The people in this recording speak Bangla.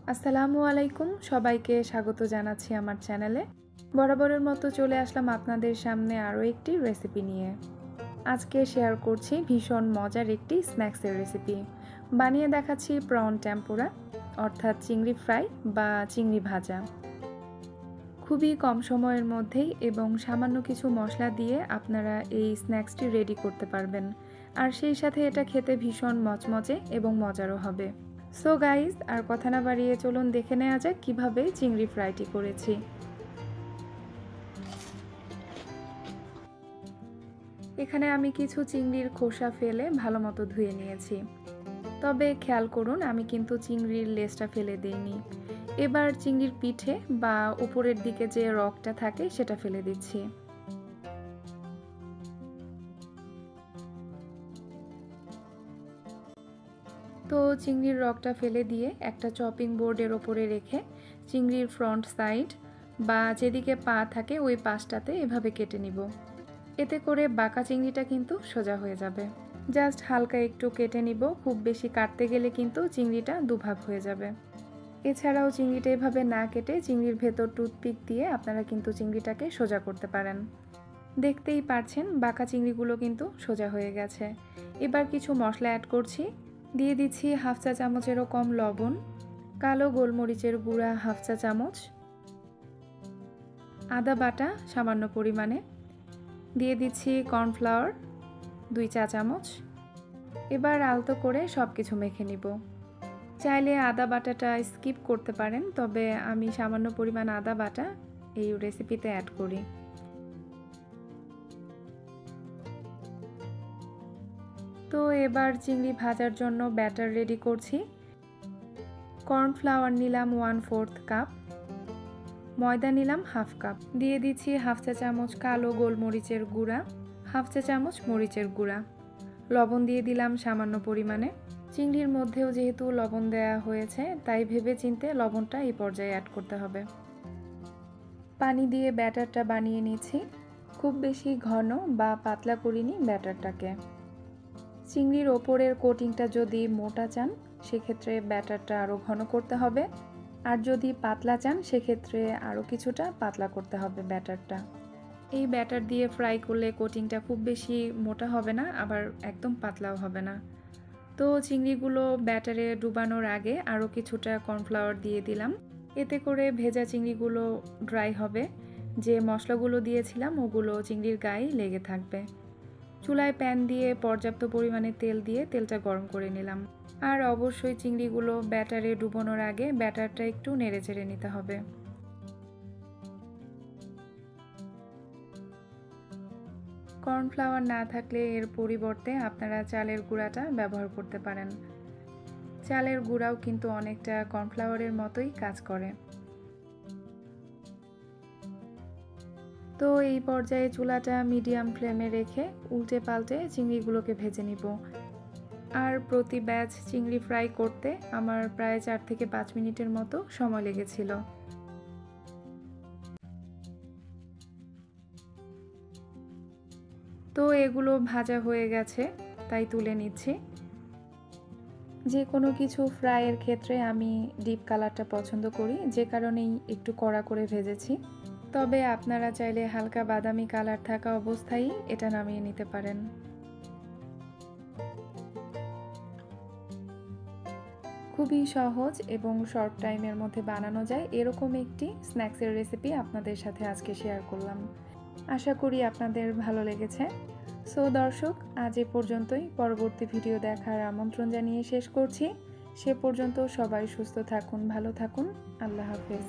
আসসালামু আলাইকুম, সবাইকে স্বাগত জানাচ্ছি আমার চ্যানেলে। বরাবরের মতো চলে আসলাম আপনাদের সামনে আরও একটি রেসিপি নিয়ে। আজকে শেয়ার করছি ভীষণ মজার একটি স্ন্যাক্সের রেসিপি। বানিয়ে দেখাচ্ছি প্রন টেম্পুরা, অর্থাৎ চিংড়ি ফ্রাই বা চিংড়ি ভাজা। খুবই কম সময়ের মধ্যেই এবং সামান্য কিছু মশলা দিয়ে আপনারা এই স্ন্যাক্সটি রেডি করতে পারবেন, আর সেই সাথে এটা খেতে ভীষণ মচমচে এবং মজারও হবে। সো গাইজ, আর কথা না বাড়িয়ে চলুন দেখে নেওয়া যাক কীভাবে চিংড়ি ফ্রাইটি করেছি। এখানে আমি কিছু চিংড়ির খোসা ফেলে ভালো মতো ধুয়ে নিয়েছি, তবে খেয়াল করুন আমি কিন্তু চিংড়ির লেজটা ফেলে দিইনি। এবার চিংড়ির পিঠে বা উপরের দিকে যে রগটা থাকে সেটা ফেলে দিচ্ছি। তো চিংড়ির রগটা ফেলে দিয়ে একটা চপিং বোর্ডের ওপরে রেখে চিংড়ির ফ্রন্ট সাইড বা যেদিকে পা থাকে ওই পাশটাতে এভাবে কেটে নিব। এতে করে বাঁকা চিংড়িটা কিন্তু সোজা হয়ে যাবে। জাস্ট হালকা একটু কেটে নিব, খুব বেশি কাটতে গেলে কিন্তু চিংড়িটা দুভাগ হয়ে যাবে। এছাড়াও চিংড়িটা এভাবে না কেটে চিংড়ির ভেতর টুথপিক দিয়ে আপনারা কিন্তু চিংড়িটাকে সোজা করতে পারেন। দেখতেই পারছেন বাঁকা চিংড়িগুলো কিন্তু সোজা হয়ে গেছে। এবার কিছু মশলা অ্যাড করছি। দিয়ে দিচ্ছি হাফ চা চামচেরও কম লবণ, কালো গোলমরিচের গুঁড়া হাফ চা চামচ, আদা বাটা সামান্য পরিমাণে, দিয়ে দিচ্ছি কর্নফ্লাওয়ার 2 চা চামচ। এবার আলতো করে সব কিছু মেখে নিব। চাইলে আদা বাটাটা স্কিপ করতে পারেন, তবে আমি সামান্য পরিমাণ আদা বাটা এই রেসিপিতে অ্যাড করি। তো এবার চিংড়ি ভাজার জন্য ব্যাটার রেডি করছি। কর্নফ্লাওয়ার নিলাম 1/4 কাপ, ময়দা নিলাম হাফ কাপ, দিয়ে দিচ্ছি হাফ চা চামচ কালো গোলমরিচের গুঁড়া, হাফ চা চামচ মরিচের গুঁড়া, লবণ দিয়ে দিলাম সামান্য পরিমাণে। চিংড়ির মধ্যেও যেহেতু লবণ দেওয়া হয়েছে তাই ভেবে চিন্তে লবণটা এই পর্যায়ে অ্যাড করতে হবে। পানি দিয়ে ব্যাটারটা বানিয়ে নিচ্ছি। খুব বেশি ঘন বা পাতলা করিনি ব্যাটারটাকে। চিংড়ির ওপরের কোটিংটা যদি মোটা চান সেক্ষেত্রে ব্যাটারটা আরও ঘন করতে হবে, আর যদি পাতলা চান সেক্ষেত্রে আরও কিছুটা পাতলা করতে হবে ব্যাটারটা। এই ব্যাটার দিয়ে ফ্রাই করলে কোটিংটা খুব বেশি মোটা হবে না, আবার একদম পাতলাও হবে না। তো চিংড়িগুলো ব্যাটারে ডুবানোর আগে আরও কিছুটা কর্নফ্লাওয়ার দিয়ে দিলাম। এতে করে ভেজা চিংড়িগুলো ড্রাই হবে, যে মশলাগুলো দিয়েছিলাম ওগুলো চিংড়ির গায়ে লেগে থাকবে। চুলায় প্যান দিয়ে পর্যাপ্ত পরিমাণে তেল দিয়ে তেলটা গরম করে নিলাম। আর অবশ্যই চিংড়িগুলো ব্যাটারে ডুবানোর আগে ব্যাটারটা একটু নেড়েচেড়ে নিতে হবে। কর্নফ্লাওয়ার না থাকলে এর পরিবর্তে আপনারা চালের গুঁড়াটা ব্যবহার করতে পারেন। চালের গুঁড়াও কিন্তু অনেকটা কর্নফ্লাওয়ারের মতোই কাজ করে। তো এই পর্যায়ে চুলাটা মিডিয়াম ফ্লেমে রেখে উল্টে পাল্টে চিংড়িগুলোকে ভেজে নিব। আর প্রতি ব্যাচ চিংড়ি ফ্রাই করতে আমার প্রায় 4 থেকে 5 মিনিটের মতো সময় লেগেছিল। তো এগুলো ভাজা হয়ে গেছে, তাই তুলে নিচ্ছি। যে কোনো কিছু ফ্রাইয়ের ক্ষেত্রে আমি ডিপ কালারটা পছন্দ করি, যে কারণেই একটু কড়া করে ভেজেছি। তবে আপনারা চাইলে হালকা বাদামি কালার থাকা অবস্থায় এটা নামিয়ে নিতে পারেন। খুবই সহজ এবং শর্ট টাইমের মধ্যে বানানো যায় এরকম একটি স্ন্যাক্সের রেসিপি আপনাদের সাথে আজকে শেয়ার করলাম। আশা করি আপনাদের ভালো লেগেছে। সো দর্শক, আজ এ পর্যন্তই। পরবর্তী ভিডিও দেখার আমন্ত্রণ জানিয়ে শেষ করছি। সে পর্যন্ত সবাই সুস্থ থাকুন, ভালো থাকুন। আল্লাহ হাফেজ।